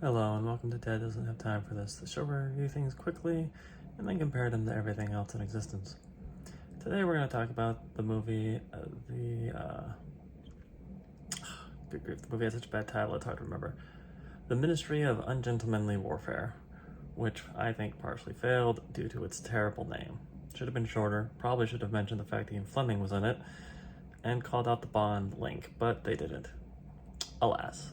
Hello and welcome to Dad Doesn't Have Time for This, the show where we review things quickly and then compare them to everything else in existence. Today we're going to talk about the movie, good grief, the movie has such a bad title it's hard to remember. The Ministry of Ungentlemanly Warfare, which I think partially failed due to its terrible name. Should have been shorter, probably should have mentioned the fact that Ian Fleming was in it, and called out the Bond link, but they didn't. Alas.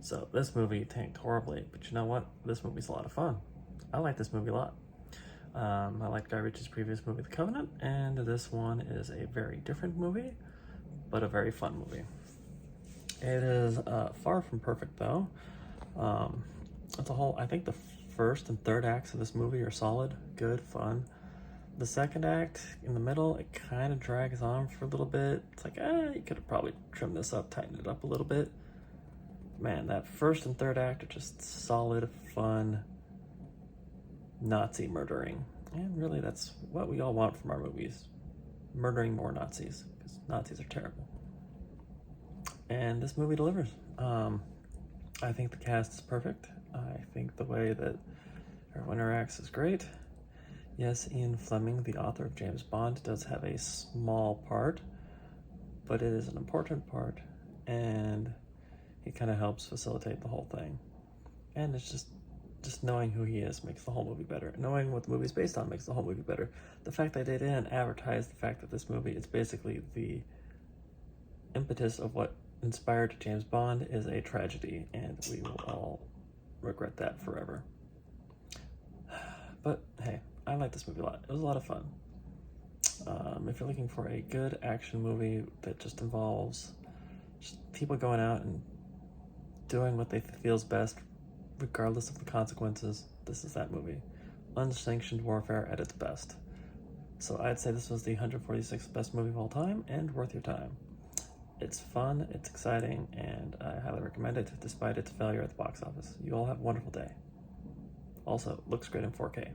So this movie tanked horribly, but you know what? This movie's a lot of fun. I like this movie a lot. I liked Guy Ritchie's previous movie, The Covenant, and this one is a very different movie, but a very fun movie. It is far from perfect though. As a whole, I think the first and third acts of this movie are solid, good, fun. The second act, in the middle, it kind of drags on for a little bit. It's like, you could have probably trimmed this up, tightened it up a little bit. Man, that first and third act are just solid, fun, Nazi murdering. And really, that's what we all want from our movies. Murdering more Nazis, because Nazis are terrible. And this movie delivers. I think the cast is perfect. I think the way that everyone interacts is great. Yes, Ian Fleming, the author of James Bond, does have a small part, but it is an important part, and he kind of helps facilitate the whole thing. And it's just knowing who he is makes the whole movie better. Knowing what the movie's based on makes the whole movie better. The fact that they didn't advertise the fact that this movie is basically the impetus of what inspired James Bond is a tragedy, and we will all regret that forever. But hey, I like this movie a lot. It was a lot of fun. If you're looking for a good action movie that just involves just people going out and doing what they feel is best, regardless of the consequences, this is that movie. Unsanctioned warfare at its best. So I'd say this was the 146th best movie of all time and worth your time. It's fun, it's exciting, and I highly recommend it despite its failure at the box office. You all have a wonderful day. Also, looks great in 4K.